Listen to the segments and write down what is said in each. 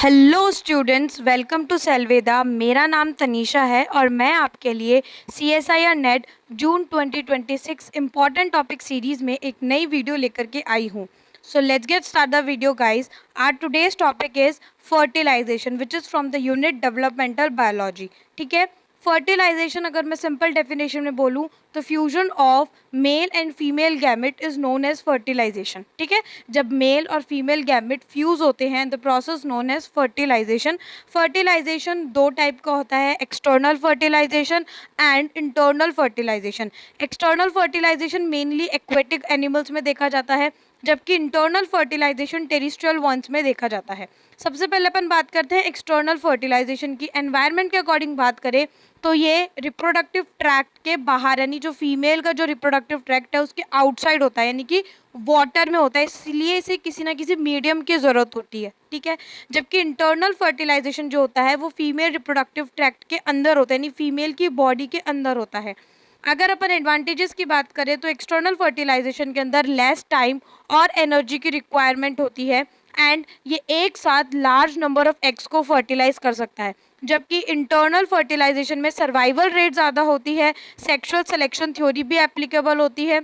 Hello students, welcome to सेल्वेदा। मेरा नाम तनीषा है और मैं आपके लिए CSIR NET June 2026 important topic series में एक नई वीडियो लेकर के आई हूँ। So let's get start the video guys. Our today's topic is fertilisation which is from the unit developmental biology. ठीक है, फर्टिलाइजेशन अगर मैं सिंपल डेफिनेशन में बोलूँ तो fusion of male and female gamete is known as fertilisation. ठीक है, जब मेल और फीमेल गैमेट फ्यूज़ होते हैं the process known as fertilisation. Fertilisation दो टाइप का होता है, external fertilisation and internal fertilisation. External fertilisation mainly aquatic animals में देखा जाता है, जबकि इंटरनल फर्टिलाइजेशन टेरिस्ट्रियल वंस में देखा जाता है। सबसे पहले अपन बात करते हैं एक्सटर्नल फर्टिलाइजेशन की। एनवायरनमेंट के अकॉर्डिंग बात करें तो ये रिप्रोडक्टिव ट्रैक्ट के बाहर, यानी जो फीमेल का जो रिप्रोडक्टिव ट्रैक्ट है उसके आउटसाइड होता है, यानी कि वाटर में होता है, इसलिए इसे किसी ना किसी मीडियम की ज़रूरत होती है। ठीक है, जबकि इंटरनल फर्टिलाइजेशन जो होता है वो फीमेल रिप्रोडक्टिव ट्रैक्ट के अंदर होता है, यानी फीमेल की बॉडी के अंदर होता है। अगर अपन एडवांटेजेस की बात करें तो एक्सटर्नल फर्टिलाइजेशन के अंदर लेस टाइम और एनर्जी की रिक्वायरमेंट होती है एंड ये एक साथ लार्ज नंबर ऑफ एग्स को फर्टिलाइज कर सकता है, जबकि इंटरनल फर्टिलाइजेशन में सर्वाइवल रेट ज़्यादा होती है, सेक्सुअल सिलेक्शन थ्योरी भी एप्लीकेबल होती है।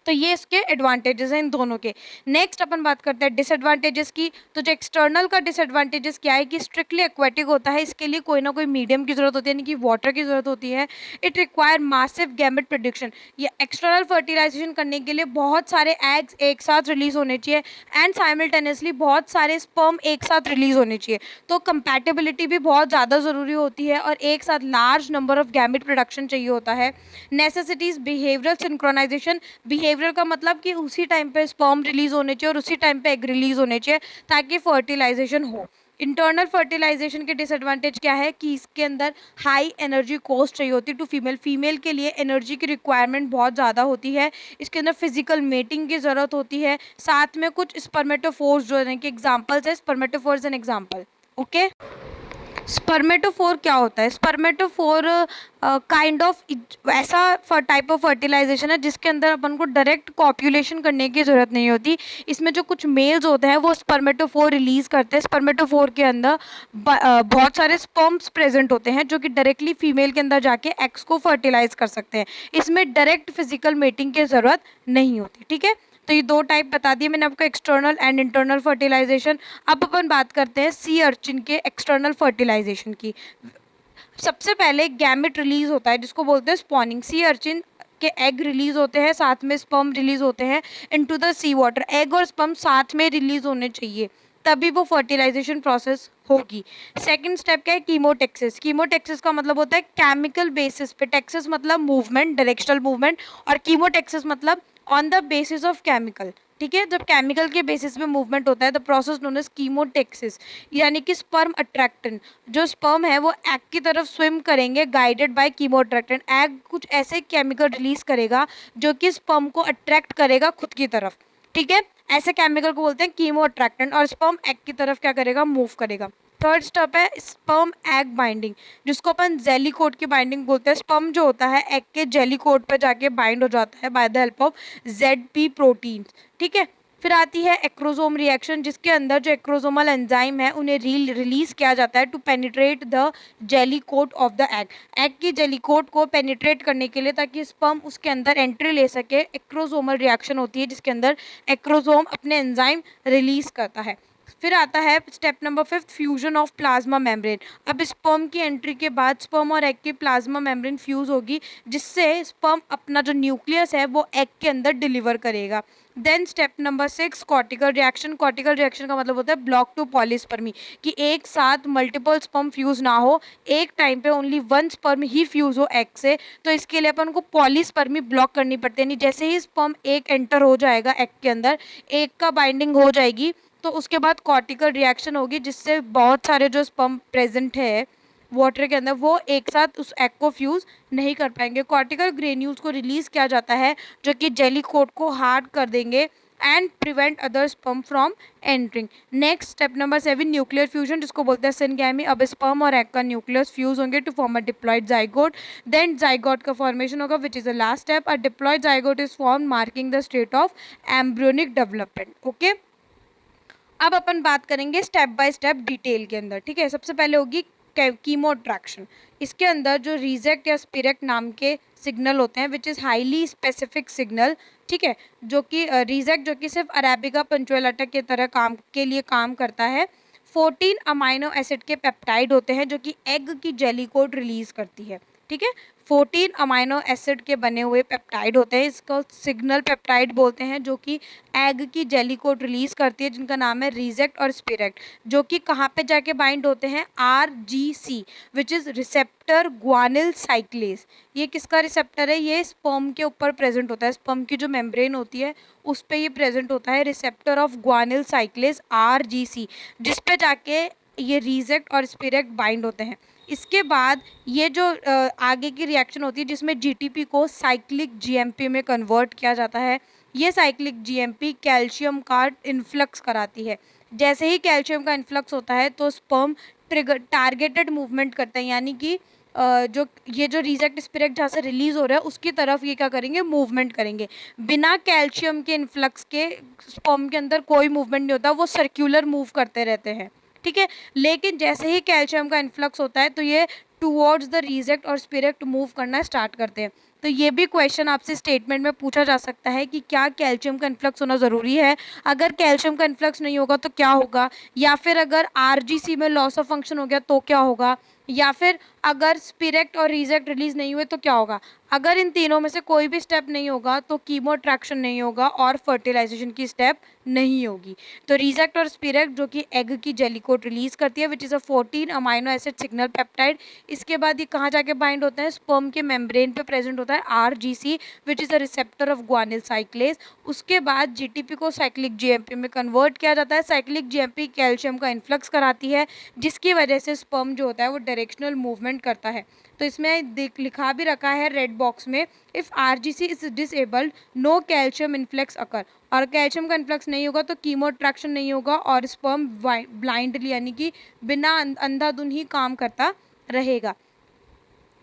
तो ये इसके एडवांटेजेस हैं इन दोनों के। नेक्स्ट अपन बात करते हैं डिसएडवांटेजेस की। तो जो एक्सटर्नल का डिसएडवांटेजेस क्या है कि स्ट्रिक्टली एक्वेटिक होता है, इसके लिए कोई ना कोई मीडियम की जरूरत होती है, यानी कि वाटर की जरूरत होती है। It require massive gamete production. ये एक्सटर्नल फर्टिलाइजेशन करने के लिए बहुत सारे एग्स एक साथ रिलीज होने चाहिए एंड साइमल्टेनियसली बहुत सारे स्पर्म एक साथ रिलीज होने चाहिए। तो कंपैटिबिलिटी भी बहुत ज़्यादा ज़रूरी होती है और एक साथ large number of gamete production चाहिए होता है। Necessities behavioural synchronisation. बिहेवियर का मतलब कि उसी टाइम पे स्पर्म रिलीज होने चाहिए और उसी टाइम पे एग रिलीज होने चाहिए ताकि फर्टिलाइजेशन हो। इंटरनल फर्टिलाइजेशन के डिसएडवांटेज क्या है कि इसके अंदर हाई एनर्जी कॉस्ट चाहिए होती है टू फीमेल। फीमेल के लिए एनर्जी की रिक्वायरमेंट बहुत ज़्यादा होती है, इसके अंदर फिजिकल मेटिंग की ज़रूरत होती है, साथ में कुछ स्पर्मेटोफोर्स जो है कि एग्जाम्पल्स है, स्पर्मेटोफोर्स एन एग्जाम्पल। ओके, स्पर्मेटोफोर क्या होता है? स्पर्मेटोफोर काइंड ऑफ ऐसा टाइप ऑफ फर्टिलाइजेशन है जिसके अंदर अपन को डायरेक्ट कॉप्यूलेशन करने की ज़रूरत नहीं होती। इसमें जो कुछ मेल्स होते हैं वो स्पर्मेटोफोर रिलीज़ करते हैं। स्पर्मेटोफोर के अंदर बहुत सारे स्पर्म्स प्रेजेंट होते हैं जो कि डायरेक्टली फीमेल के अंदर जाके एग्स को फर्टिलाइज कर सकते हैं। इसमें डायरेक्ट फिजिकल मेटिंग की ज़रूरत नहीं होती। ठीक है, तो ये दो टाइप बता दिए मैंने आपको, एक्सटर्नल एंड इंटरनल फर्टिलाइजेशन। अब अपन बात करते हैं सी अर्चिन के एक्सटर्नल फर्टिलाइजेशन की। सबसे पहले गैमेट रिलीज होता है जिसको बोलते हैं स्पॉनिंग। सी अर्चिन के एग रिलीज होते हैं, साथ में स्पर्म रिलीज होते हैं into the sea water. Egg और स्पर्म साथ में रिलीज होने चाहिए तभी वो फर्टिलाइजेशन प्रोसेस होगी। सेकंड स्टेप क्या है? कीमोटेक्सिस। कीमोटेक्सिस का मतलब होता है केमिकल बेसिस पे। टेक्सिस मतलब मूवमेंट, डायरेक्शनल मूवमेंट, और कीमोटेक्सिस मतलब on the basis of chemical. ठीक है, जब केमिकल के बेसिस पे मूवमेंट होता है the process known as chemotaxis, यानी कि स्पर्म अट्रैक्टेंट। जो स्पर्म है वो एग की तरफ स्विम करेंगे guided by chemo attractant. Egg कुछ ऐसे केमिकल रिलीज करेगा जो कि स्पर्म को अट्रैक्ट करेगा खुद की तरफ। ठीक है, ऐसे केमिकल को बोलते हैं कीमो अट्रैक्टेंट, और स्पर्म एग की तरफ क्या करेगा? मूव करेगा। थर्ड स्टेप है स्पर्म एग बाइंडिंग, जिसको अपन जेली कोट की बाइंडिंग बोलते हैं। स्पर्म जो होता है एग के जेली कोट पर जाके बाइंड हो जाता है bye the help of ZP protein. ठीक है, फिर आती है एक्रोसोम रिएक्शन, जिसके अंदर जो एक्रोसोमल एंजाइम है उन्हें रिलीज किया जाता है to penetrate the jelly coat of the egg. Egg की जेली कोट को पेनिट्रेट करने के लिए, ताकि स्पर्म उसके अंदर एंट्री ले सके, एक्रोसोमल रिएक्शन होती है जिसके अंदर एक्रोसोम अपने एंजाइम रिलीज करता है। फिर आता है step number 5, fusion of plasma membrane. अब स्पर्म की एंट्री के बाद स्पर्म और एग की प्लाज्मा मेम्ब्रेन फ्यूज होगी, जिससे स्पर्म अपना जो न्यूक्लियस है वो एग के अंदर डिलीवर करेगा। Then step number 6, cortical reaction. Cortical reaction का मतलब होता है ब्लॉक टू पॉलीस्पर्मी, कि एक साथ मल्टीपल स्पर्म फ्यूज ना हो, एक टाइम पे ओनली वन स्पर्म ही फ्यूज हो एग से। तो इसके लिए अपन को पॉलीस्पर्मी ब्लॉक करनी पड़ती है, यानी जैसे ही स्पर्म एक एंटर हो जाएगा एग के अंदर, एक का बाइंडिंग हो जाएगी, तो उसके बाद कॉर्टिकल रिएक्शन होगी, जिससे बहुत सारे जो स्पर्म प्रेजेंट है वाटर के अंदर वो एक साथ उस एग को फ्यूज नहीं कर पाएंगे। कॉर्टिकल ग्रेन्यूल्स को रिलीज किया जाता है जो कि जेली कोट को हार्ड कर देंगे and prevent other sperm from entering. Next step number 7, nuclear fusion, जिसको बोलते हैं सिनगैमी। अब स्पर्म और एग का न्यूक्लियस फ्यूज होंगे to form a diploid zygote. Then zygote का फॉर्मेशन होगा which is the last step. A diploid zygote is form marking the state of embryonic development. Okay, अब अपन बात करेंगे स्टेप बाय स्टेप डिटेल के अंदर, ठीक है। सबसे पहले होगी कीमो अट्रैक्शन। इसके अंदर जो रिजेक्ट या स्पिरेक्ट नाम के सिग्नल होते हैं which is highly specific signal, ठीक है, जो कि रिजेक्ट जो कि सिर्फ अरेबिका पंचुएलाटा के तरह काम करता है। 14 अमाइनो एसिड के पेप्टाइड होते हैं जो कि एग की जेली कोट रिलीज करती है, ठीक है। 14 अमाइनो एसिड के बने हुए पेप्टाइड होते हैं, इसको सिग्नल पेप्टाइड बोलते हैं, जो कि एग की जेली कोट रिलीज करती है, जिनका नाम है रिजेक्ट और स्पिरेक्ट, जो कि कहाँ पे जाके बाइंड होते हैं, RGC which is receptor guanylyl cyclase. ये किसका रिसेप्टर है, ये स्पर्म के ऊपर प्रेजेंट होता है, स्पर्म की जो मेम्ब्रेन होती है उस पे ये प्रेजेंट होता है, रिसेप्टर ऑफ ग्वानिल साइक्लेज RGC, जिस पे जाके ये रिजेक्ट और स्पिरेक्ट बाइंड होते हैं। इसके बाद ये जो आगे की रिएक्शन होती है जिसमें GTP को साइक्लिक GMP में कन्वर्ट किया जाता है। ये साइक्लिक GMP कैल्शियम का इन्फ्लक्स कराती है। जैसे ही कैल्शियम का इन्फ्लक्स होता है तो स्पर्म ट्रिगर टारगेटेड मूवमेंट करते हैं, यानी कि जो रिजेक्ट स्पिरेक्ट जहाँ से रिलीज हो रहा है उसकी तरफ ये क्या करेंगे, मूवमेंट करेंगे। बिना कैल्शियम के इन्फ्लक्स के स्पर्म के अंदर कोई मूवमेंट नहीं होता, वो सर्कुलर मूव करते रहते हैं, ठीक है। लेकिन जैसे ही कैल्शियम का इन्फ्लक्स होता है तो ये टुवर्ड्स द रिजेक्ट और स्पिरेक्ट मूव करना स्टार्ट करते हैं। तो ये भी क्वेश्चन आपसे स्टेटमेंट में पूछा जा सकता है कि क्या कैल्शियम का इन्फ्लक्स होना ज़रूरी है, अगर कैल्शियम का इन्फ्लक्स नहीं होगा तो क्या होगा, या फिर अगर RGC में लॉस ऑफ फंक्शन हो गया तो क्या होगा, या फिर अगर स्पिरेक्ट और रिजेक्ट रिलीज नहीं हुए तो क्या होगा। अगर इन तीनों में से कोई भी स्टेप नहीं होगा तो कीमो अट्रैक्शन नहीं होगा और फर्टिलाइजेशन की स्टेप नहीं होगी। तो रिजेक्ट और स्पिरेक्ट जो कि एग की जेली कोट रिलीज करती है विच is a 14 amino acid signal peptide. इसके बाद ये कहाँ जाके बाइंड होता है, स्पर्म के मेम्ब्रेन पे प्रेजेंट होता है RGC which is a receptor of guanylyl cyclase. उसके बाद GTP को साइक्लिक GMP में कन्वर्ट किया जाता है। साइक्लिक GMP कैल्शियम का इन्फ्लक्स कराती है जिसकी वजह से स्पर्म जो होता है वो डायरेक्शनल मूवमेंट करता है। तो इसमें लिखा भी रखा है रेड बॉक्स में, if RGC is disabled no calcium influx occur. और कैल्शियम का इन्फ्लक्स नहीं होगा तो कीमो अट्रैक्शन नहीं होगा और स्पर्म ब्लाइंडली यानी कि बिना अंधाधुन ही काम करता रहेगा।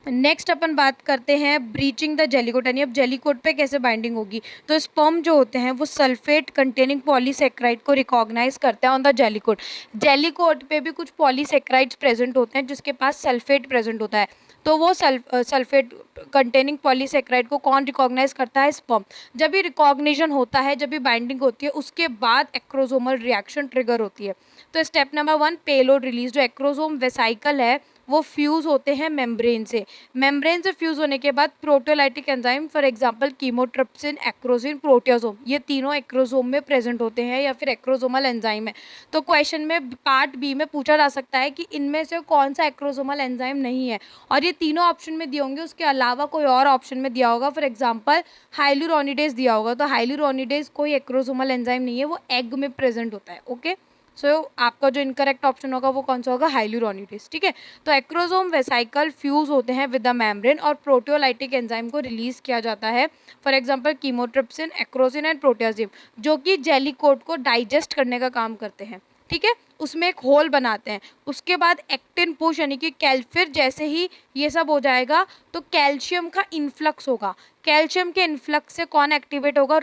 नेक्स्ट अपन बात करते हैं ब्रीचिंग द जेलीकोट, यानी अब जेलीकोट पे कैसे बाइंडिंग होगी। तो स्पर्म जो होते हैं वो सल्फेट कंटेनिंग पॉलीसेक्राइड को रिकॉग्नाइज करते हैं ऑन द जेलीकोट। जेलीकोट पे भी कुछ पॉलीसेक्राइड्स प्रेजेंट होते हैं जिसके पास सल्फेट प्रेजेंट होता है, तो वो सल्फेट कंटेनिंग पॉलीसेक्राइड को कौन रिकॉग्नाइज करता है, स्पर्म। जब भी रिकॉग्निशन होता है, जब भी बाइंडिंग होती है, उसके बाद एक्रोसोमल रिएक्शन ट्रिगर होती है। तो स्टेप नंबर 1 पेलोड रिलीज। जो एक्रोसोम वेसाइकल है वो फ्यूज़ होते हैं मेम्ब्रेन से। मेम्ब्रेन से फ्यूज़ होने के बाद proteolytic enzyme for example chymotrypsin, acrosin, proteasome, ये तीनों एक्रोसोम में प्रेजेंट होते हैं या फिर एक्रोसोमल एंजाइम है। तो क्वेश्चन में पार्ट बी में पूछा जा सकता है कि इनमें से कौन सा एक्रोसोमल एंजाइम नहीं है, और ये तीनों ऑप्शन में दिए होंगे, उसके अलावा कोई और ऑप्शन में दिया होगा। फॉर एग्जाम्पल हाइलुरोनिडेज दिया होगा, तो हाइलुरोनिडेज कोई एक्रोसोमल एंजाइम नहीं है, वो एग में प्रेजेंट होता है। ओके, सो आपका जो इनकरेक्ट ऑप्शन होगा वो कौन सा होगा, हाइलुरोनिडेज, ठीक है। तो एक्रोसोम वेसाइकल फ्यूज होते हैं विद द मेम्ब्रेन और प्रोटियोलाइटिक एंजाइम को रिलीज किया जाता है। For example chymotrypsin, acrosin and proteasome, जो कि जेली कोट को डाइजेस्ट करने का काम करते हैं, ठीक है, उसमें एक होल बनाते हैं। उसके बाद एक्टिन पुश यानी कि फिर जैसे ही ये सब हो जाएगा तो कैल्शियम का इन्फ्लक्स होगा। कैल्शियम के इन्फ्लक्स से कौन एक्टिवेट होगा,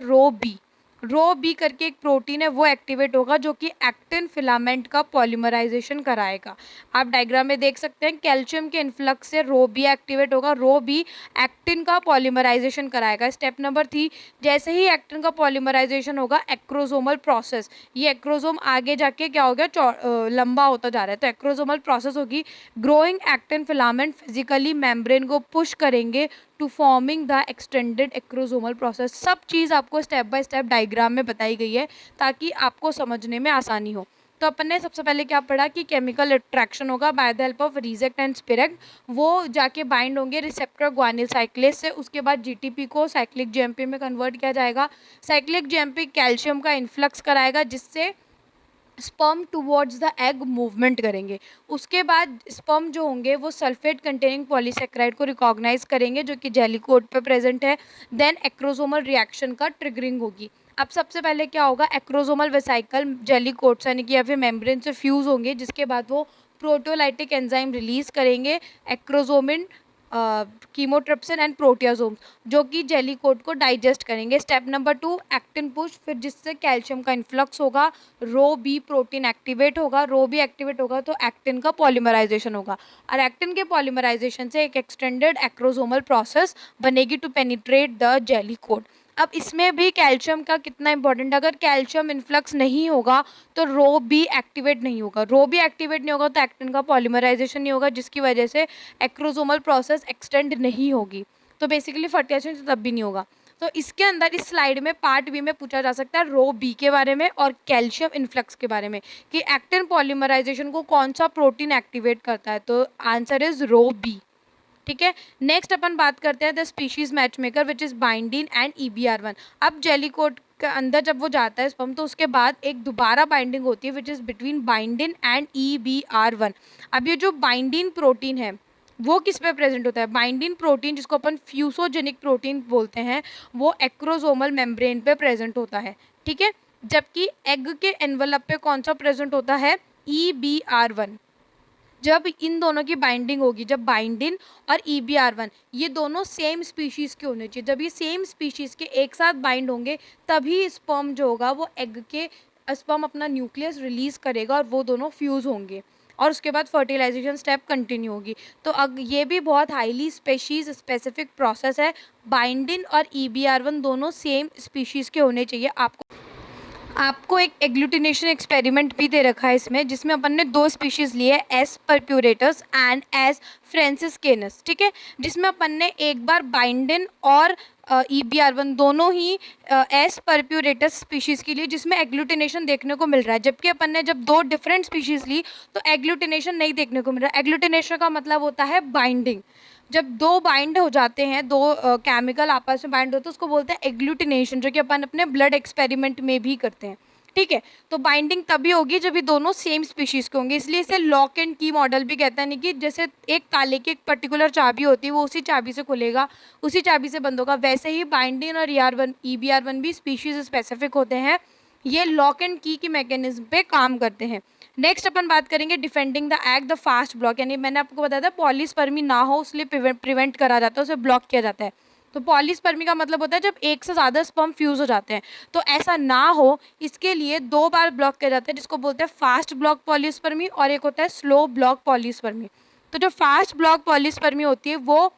रो बी करके एक प्रोटीन है वो एक्टिवेट होगा जो कि एक्टिन फिलामेंट का पॉलीमराइजेशन कराएगा। आप डायग्राम में देख सकते हैं कैल्शियम के इन्फ्लक्स से रो बी एक्टिवेट होगा, रो बी एक्टिन का पॉलीमराइजेशन कराएगा। स्टेप नंबर 3 जैसे ही एक्टिन का पॉलीमराइजेशन होगा एक्रोसोमल प्रोसेस, ये एक्रोसोम आगे जाके क्या हो गया, लंबा होता जा रहा है, तो एक्रोसोमल प्रोसेस होगी। Growing actin filament physically membrane को पुश करेंगे to forming the extended acrosomal process. सब चीज़ आपको स्टेप बाय स्टेप डायग्राम में बताई गई है ताकि आपको समझने में आसानी हो। तो अपन ने सबसे पहले क्या पढ़ा कि केमिकल अट्रैक्शन होगा by the help of resact and speract, वो जाके बाइंड होंगे रिसेप्टर ग्वानिल साइक्लेज से। उसके बाद GTP को साइक्लिक GMP में कन्वर्ट किया जाएगा। साइक्लिक GMP कैल्शियम का इन्फ्लक्स कराएगा जिससे sperm towards the egg movement करेंगे। उसके बाद स्पर्म जो होंगे वो सल्फेट कंटेनिंग पॉलीसेक्राइड को रिकॉग्नाइज करेंगे जो कि जेली कोट पे प्रेजेंट है। देन एक्रोसोमल रिएक्शन का ट्रिगरिंग होगी। अब सबसे पहले क्या होगा, एक्रोसोमल वेसाइकल जेली कोट यानी कि या फिर मेम्ब्रेन से फ्यूज होंगे जिसके बाद वो प्रोटियोलाइटिक एंजाइम रिलीज करेंगे एक्रोसोमिन कीमोट्रिप्सिन एंड प्रोटियासोम्स, जो कि जेली कोट को डाइजेस्ट करेंगे। स्टेप नंबर 2 एक्टिन पुश, फिर जिससे कैल्शियम का इन्फ्लक्स होगा, रो बी प्रोटीन एक्टिवेट होगा, रो बी एक्टिवेट होगा तो एक्टिन का पॉलीमराइजेशन होगा, और एक्टिन के पॉलीमराइजेशन से एक एक्सटेंडेड एक्रोसोमल प्रोसेस बनेगी to penetrate the jelly coat. अब इसमें भी कैल्शियम का कितना इंपॉर्टेंट, अगर कैल्शियम इन्फ्लक्स नहीं होगा तो रो भी एक्टिवेट नहीं होगा, रो भी एक्टिवेट नहीं होगा तो एक्टिन का पॉलीमराइजेशन नहीं होगा, जिसकी वजह से एक्रोसोमल प्रोसेस एक्सटेंड नहीं होगी, तो बेसिकली फर्टिलाइजेशन तब भी नहीं होगा। तो इसके अंदर इस स्लाइड में पार्ट बी में पूछा जा सकता है रो बी के बारे में और कैल्शियम इन्फ्लक्स के बारे में कि एक्टिन पॉलीमराइजेशन को कौन सा प्रोटीन एक्टिवेट करता है, तो आंसर इज रो बी। ठीक है, नेक्स्ट अपन बात करते हैं the species match maker which is bindin and EBR1। अब जेलीकोट के अंदर जब वो जाता है स्पर्म तो उसके बाद एक दोबारा बाइंडिंग होती है which is between bindin and EBR1। अब ये जो बाइंडीन प्रोटीन है वो किस पे प्रेजेंट होता है, बाइंडीन प्रोटीन जिसको अपन फ्यूसोजेनिक प्रोटीन बोलते हैं वो एक्रोसोमल मेम्ब्रेन पे प्रेजेंट होता है। ठीक है, जबकि एग के एनवलप पे कौन सा प्रेजेंट होता है, EBR1। जब इन दोनों की बाइंडिंग होगी, जब बाइंडिन और EBR1 ये दोनों सेम स्पीशीज़ के होने चाहिए, जब ये सेम स्पीशीज़ के एक साथ बाइंड होंगे तभी स्पर्म जो होगा वो एग के स्पर्म अपना न्यूक्लियस रिलीज़ करेगा और वो दोनों फ्यूज़ होंगे और उसके बाद फर्टिलाइजेशन स्टेप कंटिन्यू होगी। तो ये भी बहुत हाईली स्पेशीज़ स्पेसिफिक प्रोसेस है, बाइंडिन और EBR1 दोनों सेम स्पीशीज़ के होने चाहिए। आपको एक एग्लूटिनेशन एक्सपेरिमेंट भी दे रखा है इसमें, जिसमें अपन ने दो स्पीशीज़ लिए है, एस परप्यूरेटस एंड एस फ्रांसिस्केनस। ठीक है, जिसमें अपन ने एक बार बाइंडिन और EBR1 दोनों ही एस परप्यूरेटस स्पीशीज़ के लिए जिसमें एग्लूटिनेशन देखने को मिल रहा है, जबकि अपन ने जब दो डिफरेंट स्पीशीज़ ली तो एग्लूटिनेशन नहीं देखने को मिल रहा है। एग्लूटिनेशन का मतलब होता है बाइंडिंग, जब दो बाइंड हो जाते हैं, दो केमिकल आपस में बाइंड होते हैं उसको बोलते हैं एग्लूटिनेशन, जो कि अपन अपने ब्लड एक्सपेरिमेंट में भी करते हैं। ठीक है, तो बाइंडिंग तभी होगी जब ये दोनों सेम स्पीशीज़ के होंगे, इसलिए इसे लॉक एंड की मॉडल भी कहते हैं। नहीं कि जैसे एक ताले की एक पर्टिकुलर चाबी होती है वो उसी चाबी से खुलेगा, उसी चाबी से बंद होगा, वैसे ही बाइंडिंग और EBR1 भी स्पीशीज़ स्पेसिफिक होते हैं, ये लॉक एंड की मैकेनिज्म पे काम करते हैं। नेक्स्ट अपन बात करेंगे defending the egg the fast block, यानी मैंने आपको बताया था पॉलीस्पर्मी ना हो इसलिए प्रिवेंट करा जाता है, उसे ब्लॉक किया जाता है। तो पॉलीस्पर्मी का मतलब होता है जब एक से ज़्यादा स्पर्म फ्यूज़ हो जाते हैं, तो ऐसा ना हो इसके लिए दो बार ब्लॉक किया जाता है, जिसको बोलते हैं फास्ट ब्लॉक पॉलीस्पर्मी और एक होता है स्लो ब्लॉक पॉलीस्पर्मी। तो जो फास्ट ब्लॉक पॉलीस्पर्मी होती है वो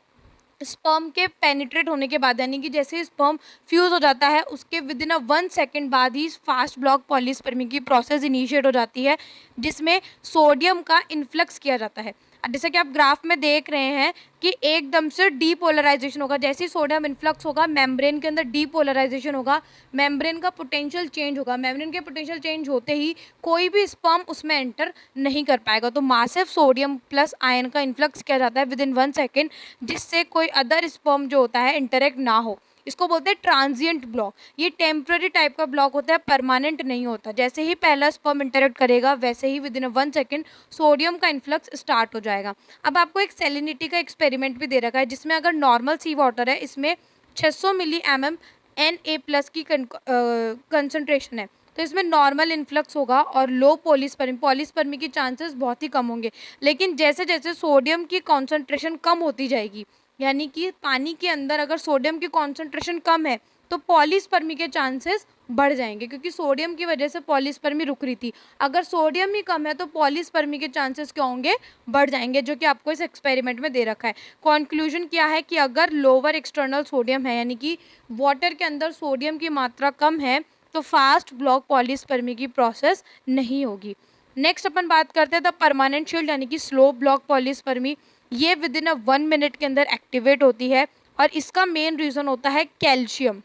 स्पर्म के पेनिट्रेट होने के बाद, यानी कि जैसे स्पर्म फ्यूज़ हो जाता है उसके विद इन 1 सेकेंड बाद ही फास्ट ब्लॉक पॉलीस्पर्मी की प्रोसेस इनिशिएट हो जाती है, जिसमें सोडियम का इन्फ्लक्स किया जाता है। जैसा कि आप ग्राफ में देख रहे हैं कि एकदम से डीपोलराइजेशन होगा, जैसे ही सोडियम इन्फ्लक्स होगा मेम्ब्रेन के अंदर डीपोलराइजेशन होगा, मेम्ब्रेन का पोटेंशियल चेंज होगा, मेम्ब्रेन के पोटेंशियल चेंज होते ही कोई भी स्पर्म उसमें एंटर नहीं कर पाएगा। तो मासिव सोडियम प्लस आयन का इन्फ्लक्स किया जाता है विद इन 1 सेकेंड, जिससे कोई अदर स्पर्म जो होता है इंटरेक्ट ना हो। इसको बोलते हैं ट्रांजिएंट ब्लॉक। ये टेम्पररी टाइप का ब्लॉक होता है, परमानेंट नहीं होता। जैसे ही पहला स्पर्म इंटरेक्ट करेगा वैसे ही विद इन 1 सेकेंड सोडियम का इन्फ्लक्स स्टार्ट हो जाएगा। अब आपको एक सेलिनिटी का एक्सपेरिमेंट भी दे रखा है, जिसमें अगर नॉर्मल सी वाटर है, इसमें 600 मिली mm Na+ की कंसनट्रेशन है, तो इसमें नॉर्मल इन्फ्लक्स होगा और लो पॉलीस्पर्मी की चांसेस बहुत ही कम होंगे। लेकिन जैसे जैसे सोडियम की कॉन्सेंट्रेशन कम होती जाएगी, यानी कि पानी के अंदर अगर सोडियम की कॉन्सेंट्रेशन कम है तो पॉलीस्पर्मी के चांसेस बढ़ जाएंगे, क्योंकि सोडियम की वजह से पॉलीस्पर्मी रुक रही थी। अगर सोडियम ही कम है तो पॉलीस्पर्मी के चांसेस क्या होंगे, बढ़ जाएंगे, जो कि आपको इस एक्सपेरिमेंट में दे रखा है। कंक्लूजन क्या है कि अगर लोअर एक्सटर्नल सोडियम है, यानी कि वाटर के अंदर सोडियम की मात्रा कम है, तो फास्ट ब्लॉक पॉलीस्पर्मी की प्रोसेस नहीं होगी। नेक्स्ट अपन बात करते हैं द परमानेंट शील्ड, यानी कि स्लो ब्लॉक पॉलीस्पर्मी। ये विद इन 1 मिनट के अंदर एक्टिवेट होती है और इसका मेन रीज़न होता है कैल्शियम।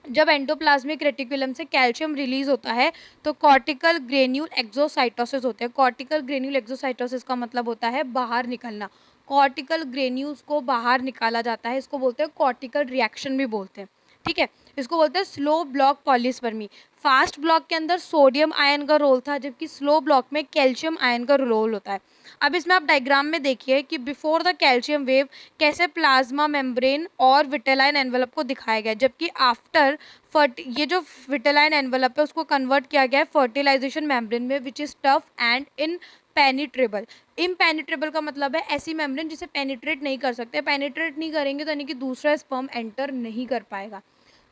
जब एंडोप्लाज्मिक रेटिकुलम से कैल्शियम रिलीज होता है तो कॉर्टिकल ग्रेन्यूल एक्सोसाइटोसिस होते हैं। कॉर्टिकल ग्रेन्यूल एक्सोसाइटोसिस का मतलब होता है बाहर निकलना। कॉर्टिकल ग्रेन्यूल्स को बाहर निकाला जाता है, इसको बोलते हैं कॉर्टिकल रिएक्शन भी बोलते हैं। ठीक है, इसको बोलते हैं slow block polyspermy. Fast block के अंदर सोडियम आयन का रोल था, जबकि स्लो ब्लॉक में कैल्शियम आयन का रोल होता है। अब इसमें आप डायग्राम में देखिए कि बिफोर द कैल्शियम वेव कैसे प्लाज्मा मेम्ब्रेन और विटेलाइन एनवलप को दिखाया गया है, जबकि आफ्टर ये जो विटेलाइन एनवलप है उसको कन्वर्ट किया गया है फर्टिलाइजेशन मेम्ब्रेन में, which is tough and impenetrable. Impenetrable का मतलब है ऐसी मेम्ब्रेन जिसे पेनिट्रेट नहीं कर सकते। पेनिट्रेट नहीं करेंगे तो यानी कि दूसरा स्पर्म एंटर नहीं कर पाएगा।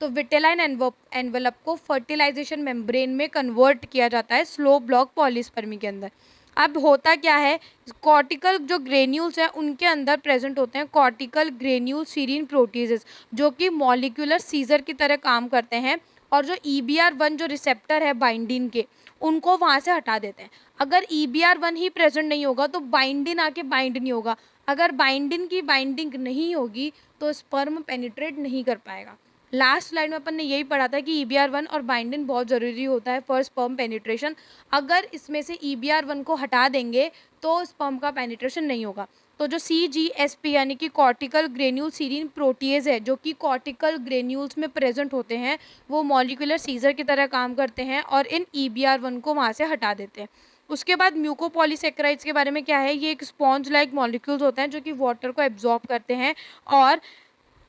तो विटेलाइन एनवेलप को फर्टिलाइजेशन मेम्ब्रेन में कन्वर्ट किया जाता है स्लो ब्लॉक पॉलीस्पर्मी के अंदर। अब होता क्या है, कॉर्टिकल जो ग्रेन्यूल्स हैं उनके अंदर प्रेजेंट होते हैं कॉर्टिकल ग्रेन्यूल सीरीन प्रोटीजेस, जो कि मॉलिक्यूलर सीजर की तरह काम करते हैं और जो EBR1 जो रिसेप्टर है बाइंडिन के, उनको वहाँ से हटा देते हैं। अगर EBR1 ही प्रेजेंट नहीं होगा तो बाइंडिन आके बाइंड नहीं होगा। अगर बाइंडिन की बाइंडिंग नहीं होगी तो स्पर्म पेनिट्रेट नहीं कर पाएगा। लास्ट स्लाइड में अपन ने यही पढ़ा था कि EBR1 और बाइंडिन बहुत ज़रूरी होता है फॉर स्पर्म पेनिट्रेशन। अगर इसमें से EBR1 को हटा देंगे तो स्पर्म का पेनिट्रेशन नहीं होगा। तो जो CGSP यानी कि कॉर्टिकल ग्रेन्यूल सीरीन प्रोटीएज है, जो कि कॉर्टिकल ग्रेन्यूल्स में प्रेजेंट होते हैं, वो मॉलिक्यूलर सीजर की तरह काम करते हैं और इन EBR1 को वहाँ से हटा देते हैं। उसके बाद म्यूकोपॉलीसेक्राइड्स के बारे में क्या है, ये एक स्पॉन्ज लाइक मॉलिक्यूल्स होते हैं जो कि वाटर को एब्जॉर्ब करते हैं और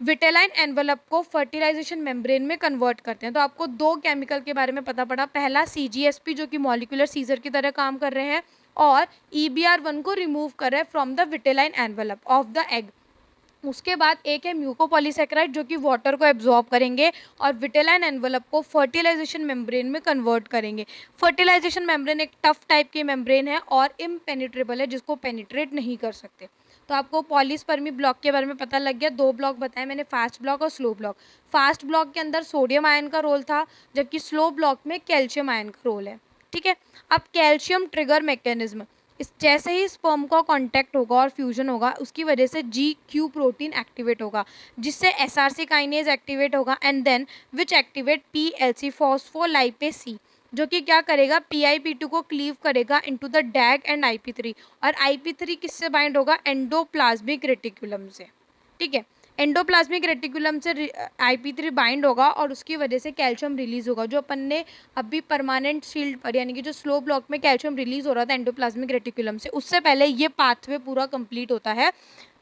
विटेलाइन एनवेलप को फर्टिलाइजेशन मेम्ब्रेन में कन्वर्ट करते हैं। तो आपको दो केमिकल के बारे में पता पड़ा, पहला CGSP जो कि मॉलिक्यूलर सीजर की तरह काम कर रहे हैं और EBR1 को रिमूव कर रहे हैं from the vitelline envelope of the egg. उसके बाद एक है म्यूकोपॉलीसेक्राइड जो कि वाटर को एब्जॉर्ब करेंगे और विटेलाइन एनवेलप को फर्टिलाइजेशन मेम्ब्रेन में कन्वर्ट करेंगे। फर्टिलाइजेशन मेम्ब्रेन एक टफ टाइप की मेम्ब्रेन है और इम्पेनिट्रेबल है, जिसको पेनिट्रेट नहीं कर सकते। तो आपको पॉलीस्पर्मी ब्लॉक के बारे में पता लग गया। दो ब्लॉक बताए मैंने, फास्ट ब्लॉक और स्लो ब्लॉक। फास्ट ब्लॉक के अंदर सोडियम आयन का रोल था, जबकि स्लो ब्लॉक में कैल्शियम आयन का रोल है। ठीक है, अब कैल्शियम ट्रिगर मैकेनिज्म, इस जैसे ही स्पर्म का कांटेक्ट होगा और फ्यूजन होगा, उसकी वजह से GQ प्रोटीन एक्टिवेट होगा, जिससे SRC काइनेज एक्टिवेट होगा and then which activate PLC phospholipase C, जो कि क्या करेगा, PIP2 को क्लीव करेगा इनटू द डैग एंड IP3। और IP3 किससे बाइंड होगा, एंडोप्लाज्मिक रेटिकुलम से। ठीक है, एंडोप्लाज्मिक रेटिकुलम से IP3 बाइंड होगा और उसकी वजह से कैल्शियम रिलीज होगा। जो अपन ने अभी परमानेंट शील्ड पर यानी कि जो स्लो ब्लॉक में कैल्शियम रिलीज हो रहा था एंडोप्लाज्मिक रेटिकुलम से, उससे पहले ये पाथवे पूरा कंप्लीट होता है।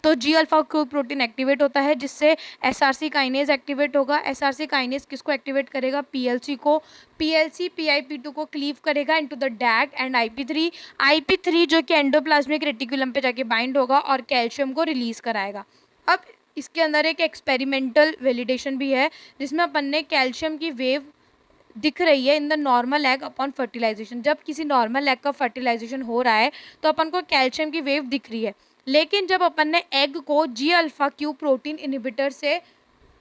तो G alpha Q protein activate होता है, जिससे SRC काइनेज एक्टिवेट होगा। SRC काइनेज किसको एक्टिवेट करेगा, PLC को। PLC PIP2 को क्लीव करेगा into the डैग and IP3। IP3 जो कि एंडोप्लाज्मिक रेटिकुलम पे जाके बाइंड होगा और कैल्शियम को रिलीज कराएगा। अब इसके अंदर एक एक्सपेरिमेंटल वैलिडेशन भी है, जिसमें अपन ने कैल्शियम की वेव दिख रही है in the normal egg upon fertilization. जब किसी नॉर्मल एग का फर्टिलाइजेशन हो रहा है तो अपन को कैल्शियम की वेव दिख रही है, लेकिन जब अपन ने एग को G alpha Q protein inhibitor से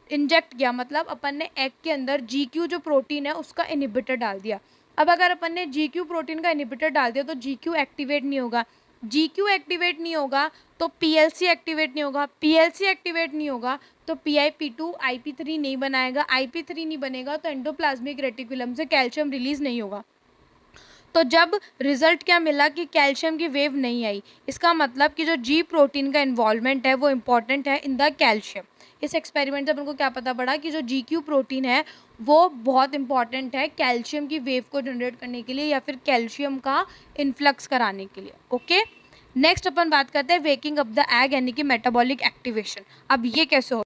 इंजेक्ट किया, मतलब अपन ने एग के अंदर GQ जो प्रोटीन है उसका इनिबिटर डाल दिया। अब अगर अपन ने GQ प्रोटीन का इनिबिटर डाल दिया तो GQ एक्टिवेट नहीं होगा। GQ एक्टिवेट नहीं होगा तो PLC एक्टिवेट नहीं होगा। PLC एक्टिवेट नहीं होगा तो PIP2 IP3 नहीं बनाएगा। IP3 नहीं बनेगा तो एंडोप्लाज्मिक रेटिकुलम से कैल्शियम रिलीज नहीं होगा। तो जब रिजल्ट क्या मिला कि कैल्शियम की वेव नहीं आई, इसका मतलब कि जो G प्रोटीन का इन्वॉल्वमेंट है वो इम्पॉर्टेंट है इन द कैल्शियम। इस एक्सपेरिमेंट से अपन को क्या पता पड़ा कि जो GQ प्रोटीन है वो बहुत इंपॉर्टेंट है कैल्शियम की वेव को जनरेट करने के लिए या फिर कैल्शियम का इन्फ्लक्स कराने के लिए। ओके, नेक्स्ट अपन बात करते हैं वेकिंग अप द एग यानी कि मेटाबॉलिक एक्टिवेशन। अब ये कैसे हो,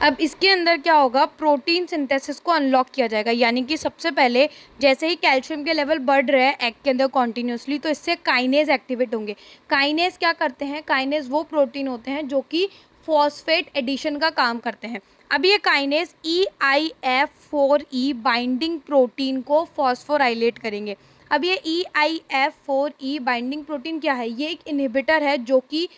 अब इसके अंदर क्या होगा, प्रोटीन सिंथेसिस को अनलॉक किया जाएगा। यानी कि सबसे पहले जैसे ही कैल्शियम के लेवल बढ़ रहे हैं एग के अंदर कॉन्टीन्यूसली, तो इससे काइनेज एक्टिवेट होंगे। काइनेज क्या करते हैं, काइनेज वो प्रोटीन होते हैं जो कि फॉस्फेट एडिशन का काम करते हैं। अब ये काइनेज EIF4E बाइंडिंग प्रोटीन को फॉस्फोराइलेट करेंगे। अब ये EIF4E बाइंडिंग प्रोटीन क्या है, ये एक इनहिबिटर है जो कि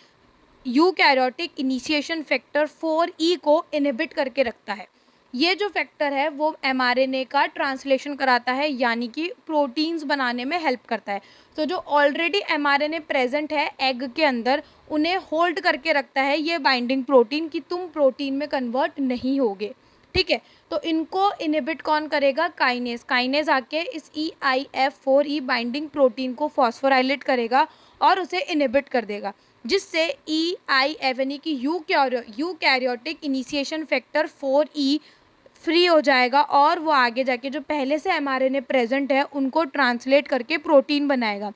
यूकैरियोटिक इनिशिएशन फैक्टर 4E को इनहिबिट करके रखता है। ये जो फैक्टर है वो mRNA का ट्रांसलेशन कराता है, यानी कि प्रोटीन्स बनाने में हेल्प करता है। तो जो ऑलरेडी mRNA प्रेजेंट है एग के अंदर, उन्हें होल्ड करके रखता है ये बाइंडिंग प्रोटीन कि तुम प्रोटीन में कन्वर्ट नहीं होगे। ठीक है, तो इनको इनहिबिट कौन करेगा, काइनेज। काइनेज आके इस EIF4E बाइंडिंग प्रोटीन को फॉस्फोराइलेट करेगा और उसे इनहिबिट कर देगा, जिससे EIF यानी कि eukaryotic initiation factor 4E free हो जाएगा और वो आगे जाके जो पहले से mRNA प्रेजेंट है उनको ट्रांसलेट करके प्रोटीन बनाएगा।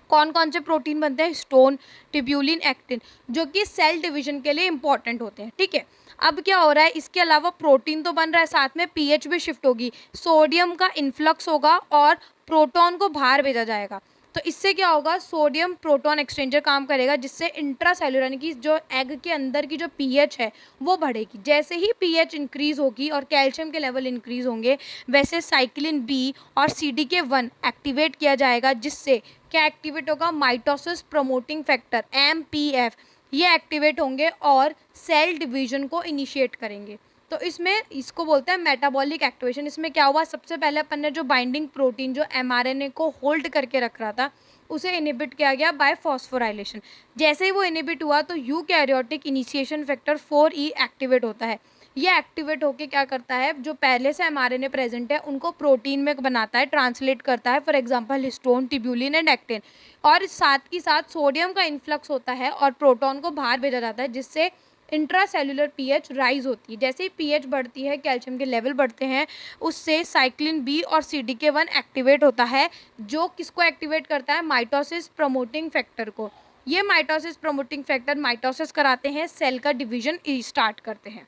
कौन कौन से प्रोटीन बनते हैं, हिस्टोन, ट्यूब्यूलिन, एक्टिन, जो कि सेल डिवीजन के लिए इंपॉर्टेंट होते हैं। ठीक है, अब क्या हो रहा है, इसके अलावा प्रोटीन तो बन रहा है, साथ में pH भी शिफ्ट होगी, सोडियम का इन्फ्लक्स होगा और प्रोटॉन को बाहर भेजा जाएगा। तो इससे क्या होगा, सोडियम प्रोटॉन एक्सचेंजर काम करेगा, जिससे इंट्रासेल्युलर यानी कि जो एग के अंदर की जो पीएच है वो बढ़ेगी। जैसे ही पीएच इंक्रीज होगी और कैल्शियम के लेवल इंक्रीज होंगे, वैसे साइक्लिन बी और CDK1 एक्टिवेट किया जाएगा, जिससे क्या एक्टिवेट होगा, माइटोसिस प्रमोटिंग फैक्टर MPF ये एक्टिवेट होंगे और सेल डिवीजन को इनिशिएट करेंगे। तो इसमें इसको बोलते हैं मेटाबॉलिक एक्टिवेशन। इसमें क्या हुआ, सबसे पहले अपन ने जो बाइंडिंग प्रोटीन जो mRNA को होल्ड करके रख रहा था उसे इनिबिट किया गया बाय फॉस्फोराइलेशन। जैसे ही वो इनिबिट हुआ तो eukaryotic initiation factor 4E activate होता है। ये एक्टिवेट होके क्या करता है, जो पहले से mRNA प्रेजेंट है उनको प्रोटीन में बनाता है, ट्रांसलेट करता है, for example histone, tubulin and actin. और साथ ही साथ सोडियम का इन्फ्लक्स होता है और प्रोटॉन को बाहर भेजा जाता है, जिससे इंट्रासेल्युलर पीएच राइज होती है। जैसे ही पीएच बढ़ती है, कैल्शियम के लेवल बढ़ते हैं, उससे साइक्लिन बी और CDK1 एक्टिवेट होता है, जो किसको एक्टिवेट करता है, माइटोसिस प्रमोटिंग फैक्टर को। ये माइटोसिस प्रमोटिंग फैक्टर माइटोसिस कराते हैं, सेल का डिवीजन स्टार्ट करते हैं।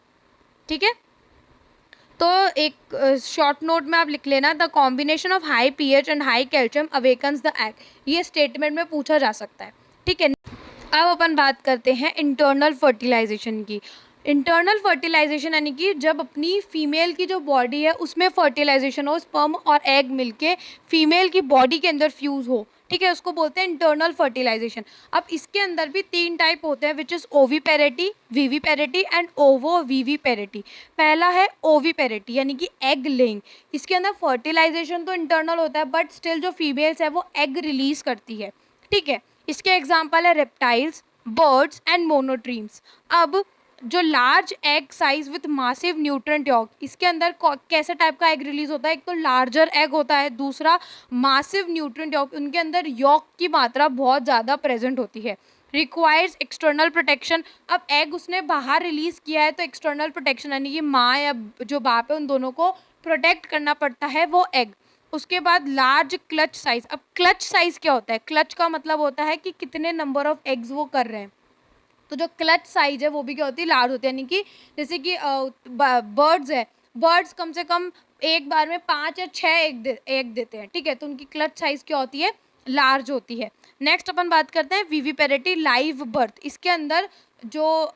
ठीक है, तो एक शॉर्ट नोट में आप लिख लेना, the combination of high pH and high calcium awakens the egg. ये स्टेटमेंट में पूछा जा सकता है। ठीक है, अब अपन बात करते हैं इंटरनल फर्टिलाइजेशन की। इंटरनल फर्टिलाइजेशन यानी कि जब अपनी फीमेल की जो बॉडी है उसमें फर्टिलाइजेशन हो, स्पर्म और एग मिलके फीमेल की बॉडी के अंदर फ्यूज़ हो, ठीक है, उसको बोलते हैं इंटरनल फर्टिलाइजेशन। अब इसके अंदर भी 3 टाइप होते हैं, विच इज़ ओवीपेरिटी, वीवीपेरिटी एंड ओवोवीवीपेरिटी। पहला है ओवीपेरिटी यानी कि एग लेइंग। इसके अंदर फर्टिलाइजेशन तो इंटरनल होता है, बट स्टिल जो फीमेल्स है वो एग रिलीज करती है। ठीक है, इसके एग्जाम्पल है रेप्टाइल्स, बर्ड्स एंड मोनोट्रीम्स। अब जो large egg size with massive nutrient yolk, इसके अंदर कैसे टाइप का एग रिलीज होता है, एक तो लार्जर एग होता है, दूसरा मासिव न्यूट्रिएंट यॉक, उनके अंदर यॉक की मात्रा बहुत ज़्यादा प्रेजेंट होती है। Requires external protection. अब एग उसने बाहर रिलीज किया है तो एक्सटर्नल प्रोटेक्शन यानी कि माँ या जो बाप है उन दोनों को प्रोटेक्ट करना पड़ता है वो एग। उसके बाद लार्ज क्लच साइज। अब क्लच साइज क्या होता है, क्लच का मतलब होता है कि कितने नंबर ऑफ एग्स वो कर रहे हैं। तो जो क्लच साइज है वो भी क्या होती है, लार्ज होती है। यानी कि जैसे कि बर्ड्स है, बर्ड्स कम से कम एक बार में 5 या 6 एग देते हैं। ठीक है, तो उनकी क्लच साइज क्या होती है, लार्ज होती है। नेक्स्ट अपन बात करते हैं विविपेरिटी, लाइव बर्थ। इसके अंदर जो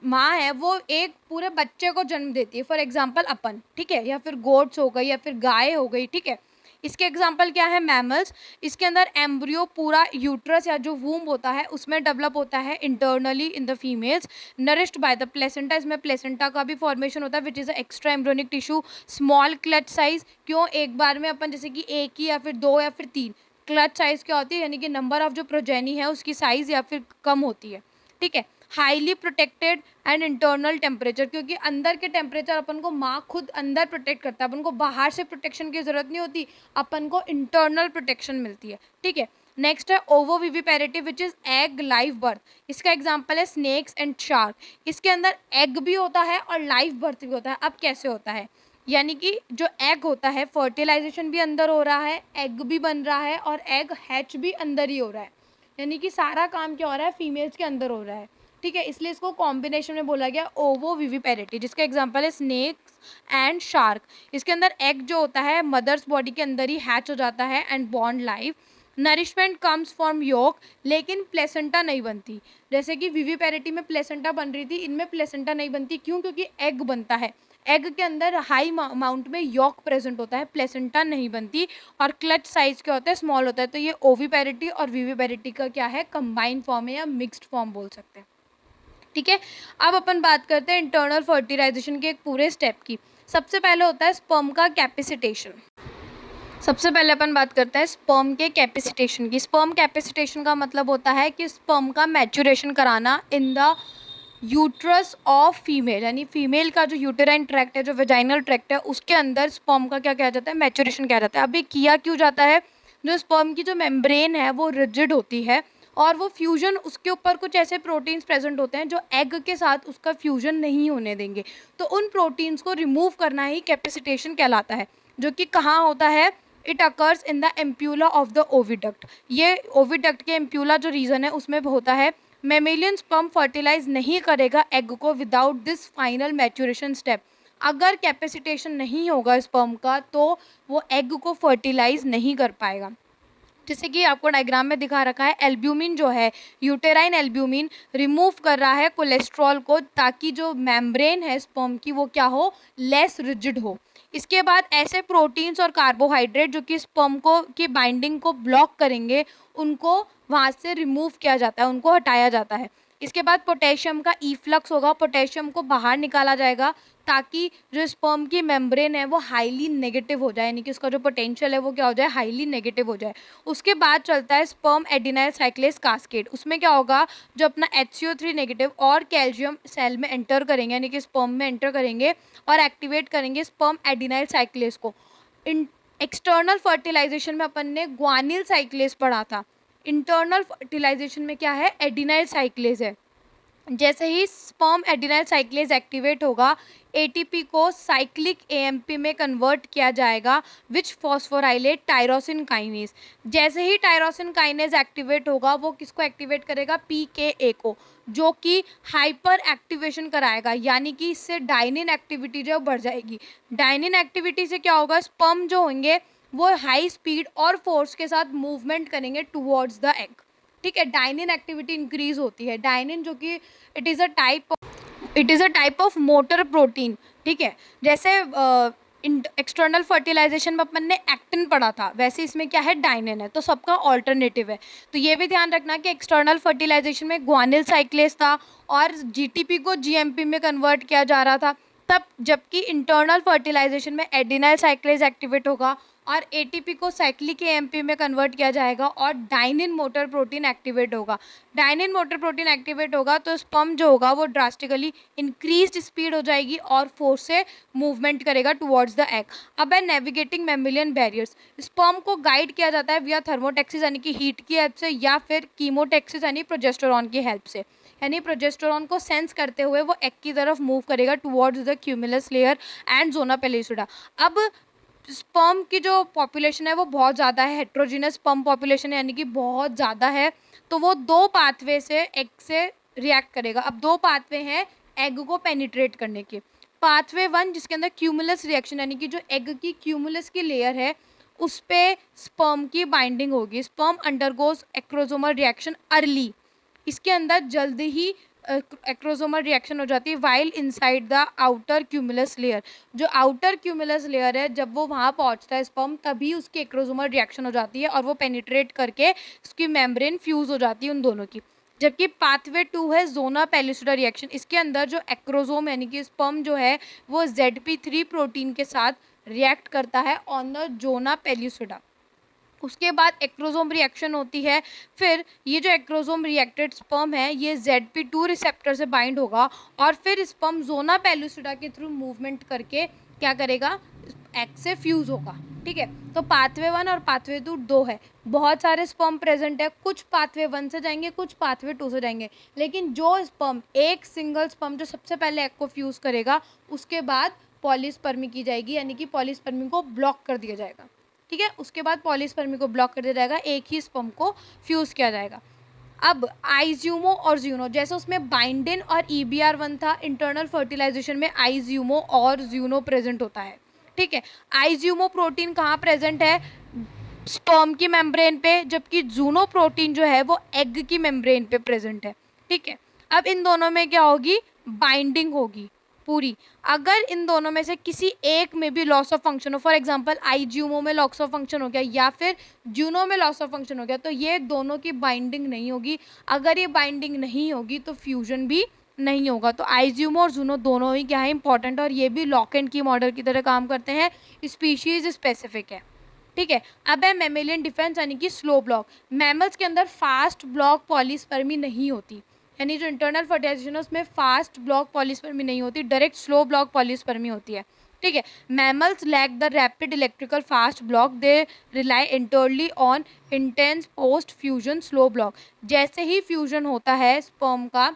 माँ है वो एक पूरे बच्चे को जन्म देती है, फॉर एग्जाम्पल अपन, ठीक है, या फिर गोट्स हो गई या फिर गाय हो गई। ठीक है, इसके एग्जाम्पल क्या है, मैमल्स। इसके अंदर एम्ब्रियो पूरा यूट्रस या जो वूम्ब होता है उसमें डेवलप होता है internally in the females, nourished by the placenta. इसमें प्लेसेंटा का भी फॉर्मेशन होता है विच is a extra embryonic tissue. Small clutch size, क्यों, एक बार में अपन जैसे कि एक ही या फिर 2 या फिर 3। क्लच साइज क्या होती है, यानी कि नंबर ऑफ जो प्रोजेनी है उसकी साइज या फिर कम होती है। ठीक है, highly protected and internal temperature, क्योंकि अंदर के टेम्परेचर अपन को माँ खुद अंदर प्रोटेक्ट करता है, अपन को बाहर से प्रोटेक्शन की ज़रूरत नहीं होती, अपन को इंटरनल प्रोटेक्शन मिलती है। ठीक है, नेक्स्ट है ovoviviparity which is egg live birth. इसका एग्जांपल है स्नेक्स एंड शार्क। इसके अंदर एग भी होता है और लाइव बर्थ भी होता है। अब कैसे होता है, यानी कि जो एग होता है फर्टिलाइजेशन भी अंदर हो रहा है, एग भी बन रहा है और एग हैच भी अंदर ही हो रहा है, यानी कि सारा काम क्या हो रहा है, फीमेल्स के अंदर हो रहा है। ठीक है, इसलिए इसको कॉम्बिनेशन में बोला गया ओवोविविपेरिटी, जिसका एग्जांपल है स्नेक्स एंड शार्क। इसके अंदर एग जो होता है मदर्स बॉडी के अंदर ही हैच हो जाता है and born live. Nourishment comes from yolk, लेकिन प्लेसेंटा नहीं बनती। जैसे कि विविपेरिटी में प्लेसेंटा बन रही थी, इनमें प्लेसेंटा नहीं बनती, क्यों, क्योंकि एग बनता है, एग के अंदर हाई अमाउंट में यॉक प्रेजेंट होता है, प्लेसेंटा नहीं बनती। और क्लच साइज क्या होता है, स्मॉल होता है। तो ये ओविपेरिटी और विविपेरिटी का क्या है, कंबाइंड फॉर्म है या मिक्स्ड फॉर्म बोल सकते हैं। ठीक है, अब अपन बात करते हैं इंटरनल फर्टिलाइजेशन के एक पूरे स्टेप की। सबसे पहले होता है स्पर्म का कैपेसिटेशन। सबसे पहले अपन बात करते हैं स्पर्म के कैपेसिटेशन की। स्पर्म कैपेसिटेशन का मतलब होता है कि स्पर्म का मैच्योरेशन कराना in the uterus of female, यानी फीमेल का जो यूटेराइन ट्रैक्ट है, जो वेजाइनल ट्रैक्ट है, उसके अंदर स्पर्म का क्या किया जाता है, मैच्योरेशन किया जाता है। अभी किया क्यों जाता है, जो स्पर्म की जो मेम्ब्रेन है वो रिजिड होती है और वो फ्यूजन, उसके ऊपर कुछ ऐसे प्रोटीन्स प्रेजेंट होते हैं जो एग के साथ उसका फ्यूजन नहीं होने देंगे, तो उन प्रोटीन्स को रिमूव करना ही कैपेसिटेशन कहलाता है, जो कि कहाँ होता है, it occurs in the ampulla of the oviduct. ये ओविडक्ट के एम्प्यूला जो रीजन है उसमें होता है। मेमेलियन स्पर्म फर्टिलाइज नहीं करेगा एग को without this final maturation step. अगर कैपेसिटेशन नहीं होगा स्पर्म का तो वो एग को फर्टिलाइज नहीं कर पाएगा। जैसे कि आपको डायग्राम में दिखा रखा है, एल्ब्यूमिन जो है, यूटेराइन एल्ब्यूमिन रिमूव कर रहा है कोलेस्ट्रॉल को, ताकि जो मेम्ब्रेन है स्पर्म की वो क्या हो, लेस रिजिड हो। इसके बाद ऐसे प्रोटीन्स और कार्बोहाइड्रेट जो कि स्पर्म को की बाइंडिंग को ब्लॉक करेंगे, उनको वहाँ से रिमूव किया जाता है, उनको हटाया जाता है। इसके बाद पोटेशियम का इफ्लक्स होगा, पोटेशियम को बाहर निकाला जाएगा, ताकि जो स्पर्म की मेम्ब्रेन है वो हाईली नेगेटिव हो जाए, यानी कि उसका जो पोटेंशियल है वो क्या हो जाए, हाईली नेगेटिव हो जाए। उसके बाद चलता है स्पर्म एडिनाइल साइक्लेज कास्केड। उसमें क्या होगा, जो अपना HCO3 नेगेटिव और कैल्शियम सेल में एंटर करेंगे, यानी कि स्पर्म में एंटर करेंगे और एक्टिवेट करेंगे स्पर्म एडिनाइल साइक्लेज को। इन एक्सटर्नल फर्टिलाइजेशन में अपन ने ग्वानिल साइक्लेज पढ़ा था, इंटरनल फर्टिलाइजेशन में क्या है, एडिनाइल साइक्लेज है। जैसे ही स्पर्म एडिनाइल साइक्लेज एक्टिवेट होगा, ATP को साइक्लिक AMP में कन्वर्ट किया जाएगा, विच फॉस्फोराइलेट टायरोसिन काइनेज। जैसे ही टायरोसिन काइनेज एक्टिवेट होगा, वो किसको एक्टिवेट करेगा, PKA को, जो कि हाइपर एक्टिवेशन कराएगा, यानी कि इससे डाइनिन एक्टिविटी जो बढ़ जाएगी। डाइनिन एक्टिविटी से क्या होगा, स्पर्म जो होंगे वो हाई स्पीड और फोर्स के साथ मूवमेंट करेंगे टुवर्ड्स द एग। ठीक है, डाइनिन एक्टिविटी इंक्रीज होती है। डाइनिन जो कि it is a type of motor protein. ठीक है, जैसे एक्सटर्नल फर्टिलाइजेशन में अपन ने एक्टिन पढ़ा था, वैसे इसमें क्या है, डाइनिन है, तो सबका ऑल्टरनेटिव है। तो ये भी ध्यान रखना कि एक्सटर्नल फर्टिलाइजेशन में ग्वानिल साइक्लेज था और GTP को GMP में कन्वर्ट किया जा रहा था तब, जबकि इंटरनल फर्टिलाइजेशन में एडिनाइल साइक्लेज एक्टिवेट होगा और ATP को साइक्लिक AMP में कन्वर्ट किया जाएगा और डाइनिन मोटर प्रोटीन एक्टिवेट होगा। डाइनिन मोटर प्रोटीन एक्टिवेट होगा तो स्पर्म जो होगा वो ड्रास्टिकली इंक्रीज्ड स्पीड हो जाएगी और फोर्स से मूवमेंट करेगा टुवर्ड्स द एग। अब है नेविगेटिंग मैमिलियन बैरियर्स। स्पर्म को गाइड किया जाता है विया थर्मोटैक्सिस यानी कि हीट की हेल्प से, या फिर कीमोटैक्सिस यानी प्रोजेस्टेरॉन की हेल्प से, यानी प्रोजेस्टेरॉन को सेंस करते हुए वो एग की तरफ मूव करेगा towards the cumulus layer and zona pellucida. अब स्पर्म की जो पॉपुलेशन है वो बहुत ज़्यादा है, हेट्रोजीनस स्पर्म पॉपुलेशन है, यानी कि बहुत ज़्यादा है, तो वो दो पाथवे से एग से रिएक्ट करेगा। अब दो पाथवे हैं एग को पेनिट्रेट करने के। पाथवे 1 जिसके अंदर क्यूमुलस रिएक्शन, यानी कि जो एग की क्यूमुलस की लेयर है उस पे स्पर्म की बाइंडिंग होगी। Sperm undergoes acrosomal reaction early, इसके अंदर जल्दी ही एक्रोसोमल रिएक्शन हो जाती है while inside the outer cumulus layer. जो आउटर क्यूमुलस लेयर है जब वो वहाँ पहुँचता है स्पर्म, तभी उसकी एक्रोसोमल रिएक्शन हो जाती है और वो पेनिट्रेट करके उसकी मेम्ब्रेन फ्यूज़ हो जाती है उन दोनों की। जबकि पाथवे 2 है जोना पेलिसुडा रिएक्शन। इसके अंदर जो एक्रोसोम यानी कि स्पर्म जो है वो ZP3 प्रोटीन के साथ रिएक्ट करता है ऑन द जोना पेलिसुडा। उसके बाद एक्रोसोम रिएक्शन होती है। फिर ये जो एक्रोसोम रिएक्टेड स्पर्म है ये ZP2 रिसेप्टर से बाइंड होगा और फिर स्पर्म जोना पेलिसुडा के थ्रू मूवमेंट करके क्या करेगा, एग से फ्यूज़ होगा। ठीक है, तो पाथवे 1 और पाथवे 2 दो है। बहुत सारे स्पर्म प्रेजेंट है, कुछ पाथवे 1 से जाएंगे, कुछ पाथवे 2 से जाएंगे, लेकिन जो स्पर्म एक सिंगल स्पर्म जो सबसे पहले एग को फ्यूज़ करेगा उसके बाद पॉलीस्पर्मी की जाएगी, यानी कि पॉलीस्पर्मी को ब्लॉक कर दिया जाएगा। ठीक है, उसके बाद पॉलीस्पर्मी को ब्लॉक कर दिया जाएगा, एक ही स्पर्म को फ्यूज़ किया जाएगा। अब आइज्यूमो और ज्यूनो, जैसे उसमें बाइंडिन और EBR1 था, इंटरनल फर्टिलाइजेशन में आइज्यूमो और ज्यूनो प्रेजेंट होता है। ठीक है, आइज्यूमो प्रोटीन कहाँ प्रेजेंट है, स्पर्म की मेम्ब्रेन पे, जबकि जूनो प्रोटीन जो है वो एग की मेम्ब्रेन पे प्रेजेंट है। ठीक है, अब इन दोनों में क्या होगी, बाइंडिंग होगी पूरी। अगर इन दोनों में से किसी एक में भी लॉस ऑफ फंक्शन हो, फॉर एग्जांपल आइज्यूमो में लॉस ऑफ फंक्शन हो गया या फिर जूनो में लॉस ऑफ फंक्शन हो गया, तो ये दोनों की बाइंडिंग नहीं होगी। अगर ये बाइंडिंग नहीं होगी तो फ्यूजन भी नहीं होगा। तो आइज्यूमो और जूनो दोनों ही क्या है, इंपॉर्टेंट, और ये भी लॉक एंड की मॉडल की तरह काम करते हैं, स्पीशीज स्पेसिफिक है। ठीक है, अब है मेमेलियन डिफेंस यानी कि स्लो ब्लॉक। मैमल्स के अंदर फास्ट ब्लॉक पॉलीस्पर्मी नहीं होती, यानी जो इंटरनल फर्टिलाइजेशन है उसमें फास्ट ब्लॉक पॉलीस्पर्मी नहीं होती, डायरेक्ट स्लो ब्लॉक पॉलीस्पर्मी होती है। ठीक है, mammals lack the rapid electrical fast block, they rely entirely on intense post fusion slow block. जैसे ही फ्यूजन होता है स्पर्म का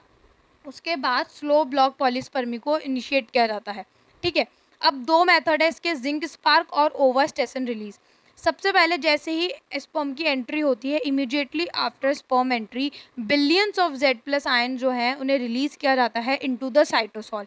उसके बाद स्लो ब्लॉक पॉलीस्पर्मी को इनिशिएट किया जाता है। ठीक है, अब दो मेथड है इसके, जिंक स्पार्क और ओवास्टेसन रिलीज। सबसे पहले जैसे ही स्पर्म की एंट्री होती है, immediately after sperm entry billions of Z+ ion जो है उन्हें रिलीज किया जाता है into the cytosol.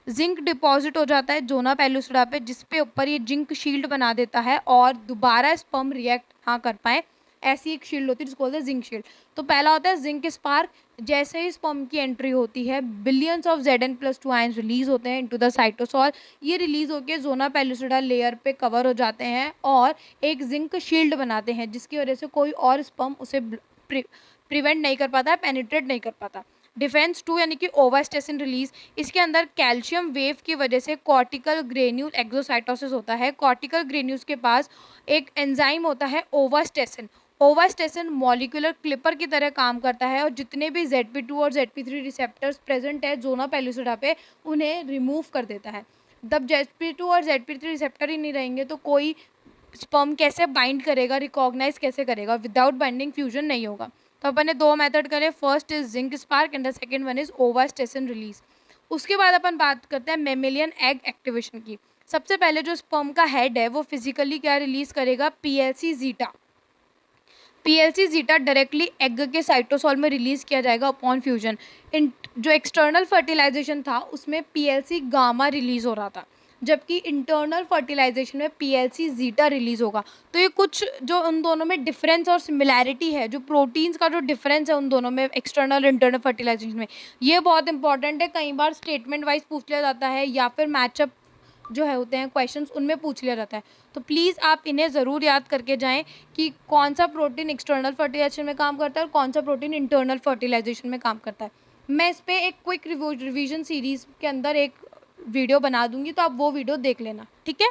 Zinc deposit हो जाता है जोना पेलुसिडा पे, जिसपे ऊपर ये जिंक शील्ड बना देता है और दोबारा स्पर्म रिएक्ट ना कर पाए ऐसी एक शील्ड होती है जिसको बोलते हैं जिंक शील्ड। तो पहला होता है जिंक स्पार्क। जैसे ही स्पर्म की एंट्री होती है, billions of Zn+2 ions release होते हैं इनटू द साइटोसॉल। ये रिलीज होकर जोना पेलुसिडा लेयर पे कवर हो जाते हैं और एक जिंक शील्ड बनाते हैं, जिसकी वजह से कोई और स्पर्म उसे प्रिवेंट नहीं कर पाता है, पेनिट्रेट नहीं कर पाता। डिफेंस 2 यानी कि ओवास्टेसिन रिलीज। इसके अंदर कैल्शियम वेव की वजह से कॉर्टिकल ग्रेन्यूल एक्सोसाइटोसिस होता है। कॉर्टिकल ग्रेन्यूल्स के पास एक एंजाइम होता है ओवास्टेसिन। ओवास्टेसिन मॉलिक्यूलर क्लिपर की तरह काम करता है और जितने भी Zp2 और Zp3 रिसेप्टर्स प्रेजेंट है जोना पेलुसिडा पे, उन्हें रिमूव कर देता है। जब Zp2 और Zp3 रिसेप्टर ही नहीं रहेंगे तो कोई स्पर्म कैसे बाइंड करेगा, रिकॉग्नाइज कैसे करेगा? विदाउट बाइंडिंग फ्यूजन नहीं होगा। तो अपन ने दो मेथड करे, first is zinc spark and the second one is ovastacin release. उसके बाद अपन बात करते हैं मेमेलियन एग एक्टिवेशन की। सबसे पहले जो स्पर्म का हेड है वो फिजिकली क्या रिलीज करेगा? PLC zeta. PLC zeta directly egg के साइटोसॉल में रिलीज किया जाएगा अपॉन फ्यूजन। इन जो एक्सटर्नल फर्टिलाइजेशन था उसमें पीएलसी गामा रिलीज हो रहा था, जबकि इंटरनल फर्टिलाइजेशन में पीएलसी जीटा रिलीज होगा। तो ये कुछ जो उन दोनों में डिफरेंस और सिमिलैरिटी है, जो प्रोटीन्स का जो डिफरेंस है उन दोनों में एक्सटर्नल इंटरनल फर्टिलाइजेशन में, ये बहुत इंपॉर्टेंट है। कई बार स्टेटमेंट वाइज पूछ लिया जाता है या फिर मैचअप जो है होते हैं क्वेश्चंस, उनमें पूछ लिया जाता है। तो प्लीज़ आप इन्हें ज़रूर याद करके जाएं कि कौन सा प्रोटीन एक्सटर्नल फर्टिलाइजेशन में काम करता है और कौन सा प्रोटीन इंटरनल फर्टिलाइजेशन में काम करता है। मैं इस पर एक क्विक रिवीजन सीरीज़ के अंदर एक वीडियो बना दूंगी, तो आप वो वीडियो देख लेना, ठीक है।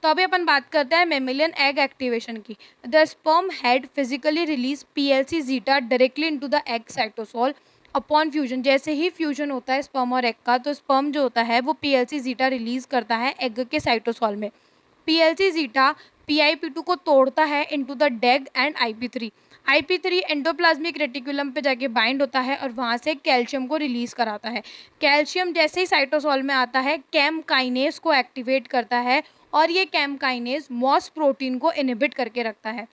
तो अभी अपन बात करते हैं मेमेलियन एग एक्टिवेशन की। The sperm head physically release PLC zeta directly into the egg cytosol upon fusion. जैसे ही फ्यूजन होता है स्पर्म और एग का, तो स्पर्म जो होता है वो पीएलसी जीटा रिलीज करता है एग के साइटोसॉल में। पीएलसी जीटा पीआईपी2 को तोड़ता है इनटू द डेग एंड आईपी3। आईपी3 एंडोप्लाज्मिक रेटिकुलम पे जाके बाइंड होता है और वहाँ से कैल्शियम को रिलीज कराता है। कैल्शियम जैसे ही साइटोसॉल में आता है कैम काइनेज को एक्टिवेट करता है और ये कैम काइनेज मॉस प्रोटीन को इनहिबिट करके रखता है।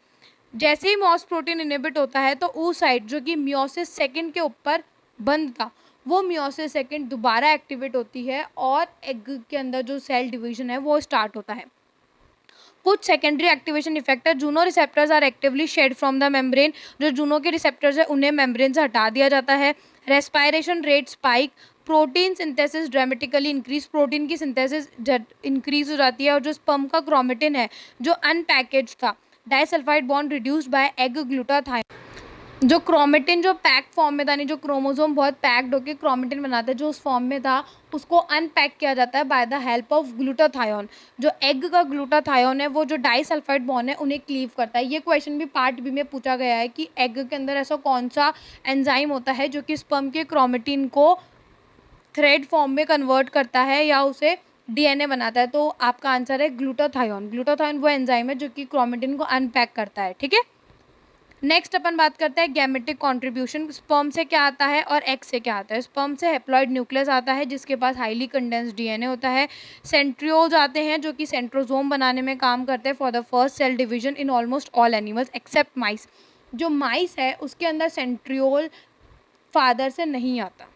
जैसे ही मॉस प्रोटीन इनहिबिट होता है तो वो साइट जो कि मियोसिस सेकंड के ऊपर बंद था, वो मियोसिस सेकंड दोबारा एक्टिवेट होती है और एग के अंदर जो सेल डिवीजन है वो स्टार्ट होता है। कुछ सेकेंडरी एक्टिवेशन इफेक्ट है। Juno receptors are actively shed from the membrane. जो जूनो के रिसेप्टर्स है उन्हें मेम्ब्रेन से हटा दिया जाता है। Respiration rate spike. Protein synthesis dramatically increase. Protein की सिंथेसिस इंक्रीज हो जाती है और जो स्पर्म का क्रोमेटिन है जो अनपैकेज था, disulphide bond reduced by egg glutathione. जो क्रोमेटिन जो पैक फॉर्म में था, नहीं जो क्रोमोसोम बहुत पैक्ड होकर क्रोमेटिन बनाता है, जो उस फॉर्म में था उसको अनपैक किया जाता है bye the help of glutathione. जो एग का ग्लूटाथायोन है वो जो डाइसल्फाइड बॉन्ड है उन्हें क्लीव करता है। ये क्वेश्चन भी पार्ट बी में पूछा गया है कि एग के अंदर ऐसा कौन सा एंजाइम होता है जो कि स्पर्म के क्रोमेटिन को थ्रेड फॉर्म में कन्वर्ट करता है या उसे डीएनए बनाता है। तो आपका आंसर है ग्लूटाथायोन। ग्लूटाथायोन वो एंजाइम है जो कि क्रोमेटिन को अनपैक करता है, ठीक है। नेक्स्ट अपन बात करते हैं गैमेटिक कंट्रीब्यूशन। स्पर्म से क्या आता है और एग से क्या आता है? स्पर्म से हैप्लॉइड न्यूक्लियस आता है जिसके पास हाईली कंडेंस्ड डीएनए होता है। सेंट्रियोल्स आते हैं जो कि सेंट्रोजोम बनाने में काम करते हैं for the first cell division in almost all animals except mice. जो माइस है उसके अंदर सेंट्रियोल फादर से नहीं आता,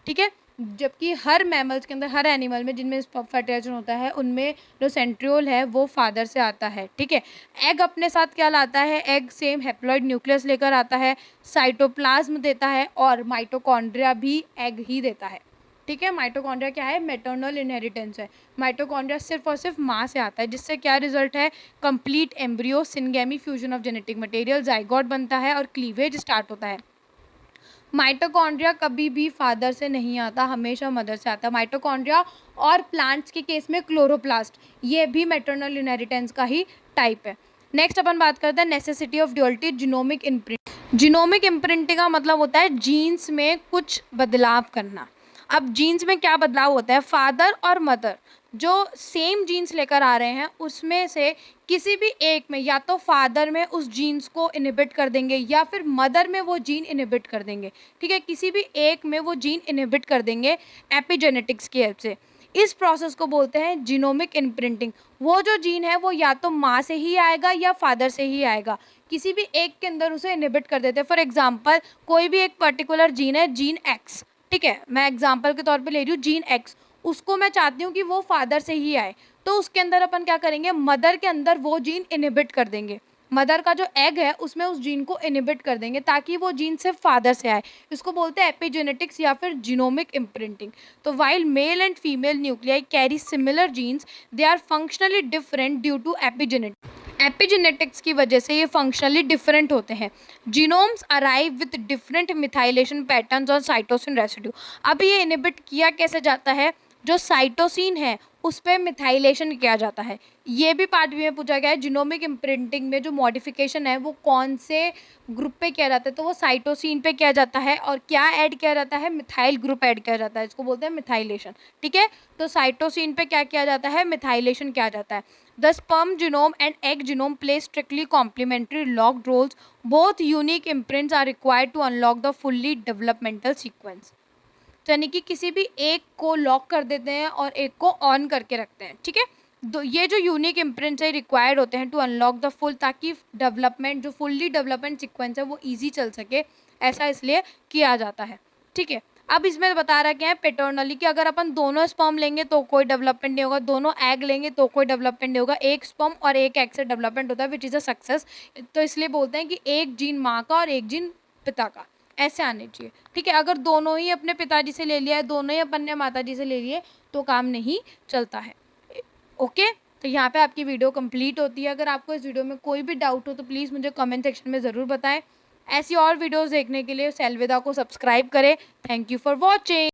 ठीक है। जबकि हर मैमल्स के अंदर, हर एनिमल में जिनमें फर्टिलाइजेशन होता है उनमें जो सेंट्रियोल है वो फादर से आता है, ठीक है। एग अपने साथ क्या लाता है? एग सेम हैप्लॉइड न्यूक्लियस लेकर आता है, साइटोप्लाज्म देता है और माइटोकॉन्ड्रिया भी एग ही देता है, ठीक है। माइटोकॉन्ड्रिया क्या है? मैटरनल इनहेरिटेंस है। माइटोकॉन्ड्रिया सिर्फ और सिर्फ माँ से आता है, जिससे क्या रिजल्ट है? Complete embryo, syngamy fusion of genetic material, zygote बनता है और क्लीवेज स्टार्ट होता है। माइटोकॉन्ड्रिया कभी भी फादर से नहीं आता, हमेशा मदर से आता है। माइटोकॉन्ड्रिया और प्लांट्स के केस में क्लोरोप्लास्ट, ये भी मैटरनल इनहेरिटेंस का ही टाइप है। नेक्स्ट अपन बात करते हैं necessity of duality genomic imprint. Genomic imprinting का मतलब होता है जीन्स में कुछ बदलाव करना। अब जीन्स में क्या बदलाव होता है? फादर और मदर जो सेम जीन्स लेकर आ रहे हैं उसमें से किसी भी एक में या तो फादर में उस जीन्स को इनहिबिट कर देंगे या फिर मदर में वो जीन इनहिबिट कर देंगे, ठीक है। किसी भी एक में वो जीन इनहिबिट कर देंगे एपिजेनेटिक्स की हेल्प से। इस प्रोसेस को बोलते हैं जीनोमिक इम्प्रिंटिंग। वो जो जीन है वो या तो माँ से ही आएगा या फादर से ही आएगा, किसी भी एक के अंदर उसे इनहिबिट कर देते हैं। फॉर एग्जाम्पल कोई भी एक पर्टिकुलर जीन है, जीन एक्स, ठीक है, मैं एग्जाम्पल के तौर पे ले रही हूँ जीन एक्स, उसको मैं चाहती हूँ कि वो फादर से ही आए, तो उसके अंदर अपन क्या करेंगे? मदर के अंदर वो जीन इनहिबिट कर देंगे मदर का जो एग है उसमें उस जीन को इनहिबिट कर देंगे ताकि वो जीन सिर्फ फादर से आए। इसको बोलते हैं एपिजेनेटिक्स या फिर जीनोमिक इम्प्रिंटिंग। तो while male and female nuclei carry similar genes, they are functionally different due to epigenetics की वजह से ये फंक्शनली डिफरेंट होते हैं। Genomes arrive with different methylation patterns on cytosine residue. अब ये इनहिबिट किया कैसे जाता है, जो साइटोसिन है उस पर मिथाइलेशन किया जाता है। ये भी पार्ट भी में पूछा गया है, जीनोमिक इम्प्रिंटिंग में जो मॉडिफिकेशन है वो कौन से ग्रुप पे किया जाता है, तो वो साइटोसिन पे किया जाता है। और क्या ऐड किया जाता है, मिथाइल ग्रुप ऐड किया जाता है, इसको बोलते हैं मिथाइलेशन। ठीक है, तो साइटोसिन पे क्या किया जाता है, मिथाइलेशन किया जाता है। The sperm genome and egg genome play strictly complementary locked roles, both unique imprints are required to unlock the fully developmental sequence. यानी कि किसी भी एक को लॉक कर देते हैं और एक को ऑन करके रखते हैं। ठीक है, ये जो यूनिक इम्प्रिंट्स है रिक्वायर्ड होते हैं टू अनलॉक द फुल, ताकि डेवलपमेंट जो फुल्ली डेवलपमेंट सीक्वेंस है वो ईजी चल सके, ऐसा इसलिए किया जाता है। ठीक है, अब इसमें बता रहा क्या है, पेटर्नली कि अगर अपन दोनों स्पर्म लेंगे तो कोई डेवलपमेंट नहीं होगा, दोनों एग लेंगे तो कोई डेवलपमेंट नहीं होगा, एक स्पर्म और एक एग से डेवलपमेंट होता है विच इज़ अ सक्सेस। तो इसलिए बोलते हैं कि एक जीन माँ का और एक जीन पिता का ऐसे आने चाहिए। ठीक है, अगर दोनों ही अपने पिताजी से ले लिया है, दोनों ही अपन ने माताजी से ले लिए तो काम नहीं चलता है। ओके, तो यहाँ पे आपकी वीडियो कंप्लीट होती है। अगर आपको इस वीडियो में कोई भी डाउट हो तो प्लीज़ मुझे कमेंट सेक्शन में ज़रूर बताएं। ऐसी और वीडियोस देखने के लिए सेलवेदा को सब्सक्राइब करें। Thank you for watching.